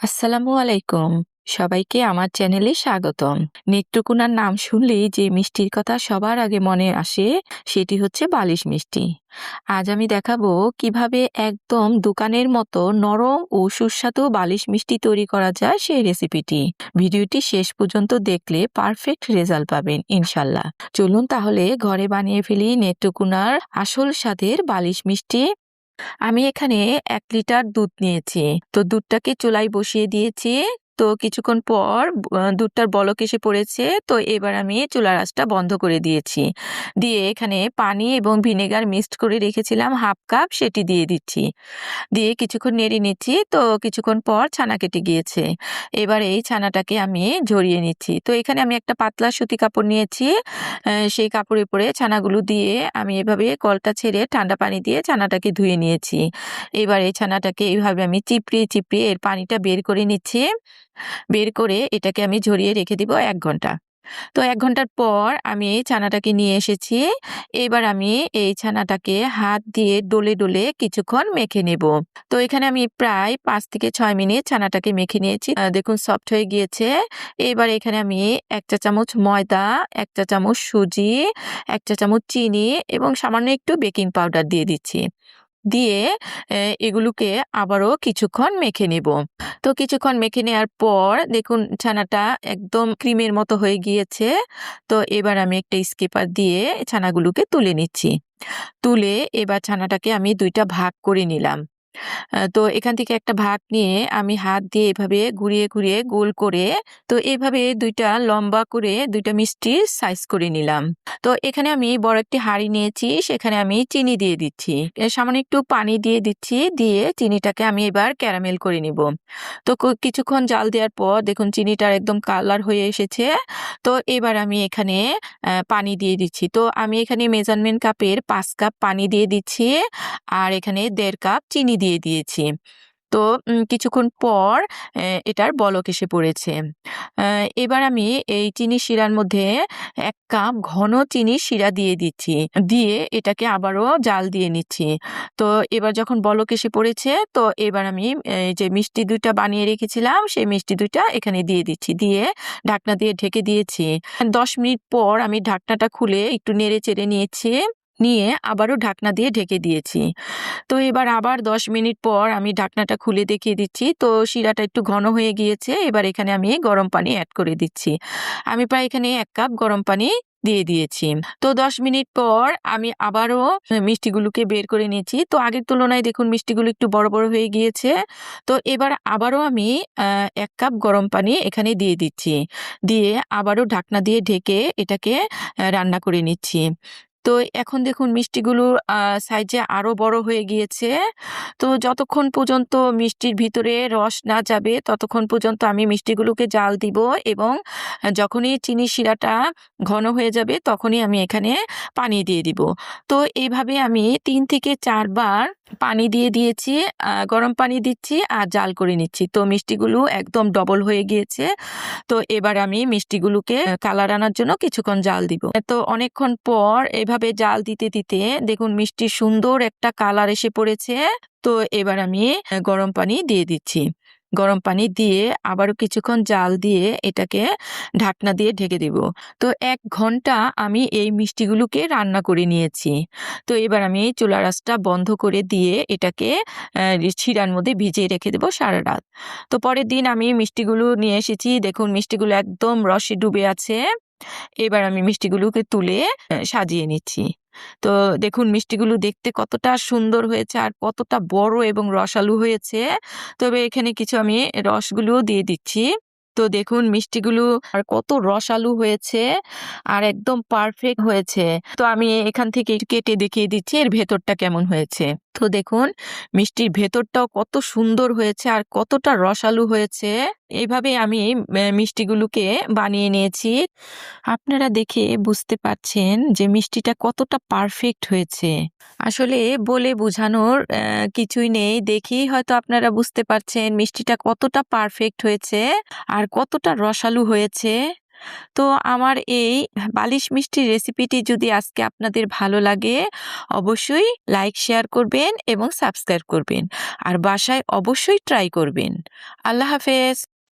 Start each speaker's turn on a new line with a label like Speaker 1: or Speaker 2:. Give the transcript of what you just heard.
Speaker 1: আসসালামু আলাইকুম। সবাইকে আমার চ্যানেলে স্বাগতম। নেত্রকোনার নাম শুনলেই যে মিষ্টির কথা সবার আগে মনে আসে সেটি হচ্ছে বালিশ মিষ্টি। আজ আমি দেখাবো কিভাবে একদম দোকানের মতো নরম ও সুস্বাদু বালিশ মিষ্টি তৈরি করা যায় সেই রেসিপিটি। ভিডিওটি শেষ পর্যন্ত দেখলে পারফেক্ট রেজাল্ট পাবেন ইনশাল্লাহ। চলুন তাহলে ঘরে বানিয়ে ফেলি নেত্রকোনার আসল স্বাদের বালিশ মিষ্টি। আমি এখানে ১ লিটার দুধ নিয়েছি। তো দুধটাকে চুলায় বসিয়ে দিয়েছি। তো কিছুক্ষণ পর দুধটার বলক এসে পড়েছে। তো এবার আমি চুলার আঁচটা বন্ধ করে দিয়েছি। দিয়ে এখানে পানি এবং ভিনেগার মিক্সড করে রেখেছিলাম 1/2 কাপ, সেটি দিয়ে দিচ্ছি। দিয়ে কিছুক্ষণ নেড়ে নিচ্ছি। তো কিছুক্ষণ পর ছানা কেটে গিয়েছে। এবার এই ছানাটাকে আমি ঝরিয়ে নিচ্ছি। তো এখানে আমি একটা পাতলা সুতি কাপড় নিয়েছি। সেই কাপড়ের উপরে ছানাগুলো দিয়ে আমি এভাবে কলটা ছেড়ে ঠান্ডা পানি দিয়ে ছানাটাকে ধুয়ে নিয়েছি। এবার এই ছানাটাকে এইভাবে আমি চিপড়িয়ে, চিপড়িয়ে এর পানিটা বের করে নিচ্ছি। বের করে এটাকে আমি ঝরিয়ে রেখে দিব ১ ঘন্টা। তো ১ ঘন্টার পর আমি এই ছানাটাকে নিয়ে এসেছি। এবার আমি এই ছানাটাকে হাত দিয়ে ডলে, ডলে কিছুক্ষণ মেখে নেব। তো এখানে আমি প্রায় ৫ থেকে ৬ মিনিট ছানাটাকে মেখে নিয়েছি। দেখুন সফট হয়ে গিয়েছে। এবার এখানে আমি ১ চা চামচ ময়দা, ১ চা চামচ সুজি, ১ চা চামচ চিনি এবং সামান্য একটু বেকিং পাউডার দিয়ে দিচ্ছি। দিয়ে এগুলোকে আবারও কিছুক্ষণ মেখে নেব। তো কিছুক্ষণ মেখে নেওয়ার পর দেখুন ছানাটা একদম ক্রিমের মতো হয়ে গিয়েছে। তো এবার আমি একটা স্ক্র্যাপার দিয়ে ছানাগুলোকে তুলে নিচ্ছি। তুলে এবার ছানাটাকে আমি ২ টা ভাগ করে নিলাম। তো এখান থেকে একটা ভাগ নিয়ে আমি হাত দিয়ে এভাবে ঘুরিয়ে, ঘুরিয়ে গোল করে তো এভাবে ২ টা লম্বা করে ২ টা মিষ্টির সাইজ করে নিলাম। তো এখানে আমি বড় একটি হাঁড়ি নিয়েছি, সেখানে আমি চিনি দিয়ে দিচ্ছি। সামান্য একটু পানি দিয়ে দিচ্ছি, দিয়ে চিনিটাকে আমি এবার ক্যারামেল করে নিব। তো কিছুক্ষণ জাল দেওয়ার পর দেখুন চিনিটার একদম কালার হয়ে এসেছে। তো এবার আমি এখানে পানি দিয়ে দিচ্ছি। তো আমি এখানে মেজারমেন্ট কাপের ৫ কাপ পানি দিয়ে দিচ্ছি। আর এখানে ১.৫ কাপ চিনি দিয়ে দিয়েছি। তো কিছুক্ষণ পর এটার বলক এসে পড়েছে। আ এবার আমি এই চিনির শিরার মধ্যে ১ কাপ ঘন চিনির শিরা দিয়ে দিচ্ছি। দিয়ে এটাকে আবারও জাল দিয়ে নিচ্ছি। তো এবার যখন বলক এসে পড়েছে, তো এবার আমি এই যে মিষ্টি ২ টা বানিয়ে রেখেছিলাম, সেই মিষ্টি ২ টা এখানে দিয়ে দিচ্ছি। দিয়ে ঢাকনা দিয়ে ঢেকে দিয়েছি। ১০ মিনিট পর আমি ঢাকনাটা খুলে একটু নেড়ে-চেড়ে নিয়েছি। নিয়ে আবারও ঢাকনা দিয়ে ঢেকে দিয়েছি। তো এবার আবার ১০ মিনিট পর আমি ঢাকনাটা খুলে দেখিয়ে দিচ্ছি। তো শিরাটা একটু ঘন হয়ে গিয়েছে। এবার এখানে আমি গরম পানি এড করে দিচ্ছি। আমি প্রায় এখানে ১ কাপ গরম পানি দিয়ে দিয়েছি। তো ১০ মিনিট পর আমি আবারও মিষ্টিগুলোকে বের করে নিয়েছি। তো আগের তুলনায় দেখুন মিষ্টিগুলো একটু বড়, বড় হয়ে গিয়েছে। তো এবার আবারও আমি ১ কাপ গরম পানি এখানে দিয়ে দিচ্ছি। দিয়ে আবারও ঢাকনা দিয়ে ঢেকে এটাকে রান্না করে নিচ্ছি। তো এখন দেখুন মিষ্টিগুলো সাইজে আরো বড় হয়ে গিয়েছে। তো যতক্ষণ পর্যন্ত মিষ্টির ভিতরে রস না যাবে ততক্ষণ পর্যন্ত আমি মিষ্টিগুলোকে জাল দিব এবং যখনই চিনির শিরাটা ঘন হয়ে যাবে তখনই আমি এখানে পানি দিয়ে দিব। তো এইভাবে আমি ৩ থেকে ৪ বার পানি দিয়ে দিয়েছি, গরম পানি দিচ্ছি আর জাল করে নিচ্ছি। তো মিষ্টিগুলো একদম ডবল হয়ে গিয়েছে। তো এবার আমি মিষ্টিগুলোকে কালার আনার জন্য কিছুক্ষণ জাল দিব। তো অনেকক্ষণ পর এভাবে জাল দিতে, দিতে দেখুন মিষ্টির সুন্দর একটা কালার এসে পড়েছে। তো এবার আমি গরম পানি দিয়ে দিচ্ছি। গরম পানি দিয়ে আবারও কিছুক্ষণ জাল দিয়ে এটাকে ঢাকনা দিয়ে ঢেকে দিব। তো ১ ঘন্টা আমি এই মিষ্টিগুলোকে রান্না করে নিয়েছি। তো এবার আমি চুলার আঁচটা বন্ধ করে দিয়ে এটাকে শিরার মধ্যে ভিজিয়ে রেখে দেব সারারাত। তো পরের দিন আমি মিষ্টিগুলো নিয়ে এসেছি। দেখুন মিষ্টিগুলো একদম রসে ডুবে আছে। এবার আমি মিষ্টিগুলোকে তুলে সাজিয়ে নিচ্ছি। তো দেখুন মিষ্টিগুলো দেখতে কতটা সুন্দর হয়েছে আর কতটা বড় এবং রসালো হয়েছে। তবে এখানে কিছু আমি রসগুলোও দিয়ে দিচ্ছি। তো দেখুন মিষ্টিগুলো আর কত রসালো হয়েছে আর একদম পারফেক্ট হয়েছে। তো আমি এখান থেকে একটু কেটে দেখিয়ে দিচ্ছি এর ভেতরটা কেমন হয়েছে। তো দেখুন মিষ্টির ভেতরটাও কত সুন্দর হয়েছে আর কতটা রসালো হয়েছে। এইভাবে আমি মিষ্টিগুলোকে বানিয়ে নিয়েছি। আপনারা দেখে বুঝতে পারছেন যে মিষ্টিটা কতটা পারফেক্ট হয়েছে। আসলে বলে বোঝানোর কিছুই নেই। দেখেই হয়তো আপনারা বুঝতে পারছেন মিষ্টিটা কতটা পারফেক্ট হয়েছে আর কতটা রসালো হয়েছে। তো আমার এই বালিশ মিষ্টির রেসিপিটি যদি আজকে আপনাদের ভালো লাগে, অবশ্যই লাইক, শেয়ার করবেন এবং সাবস্ক্রাইব করবেন। আর বাসায় অবশ্যই ট্রাই করবেন। আল্লাহ হাফেজ।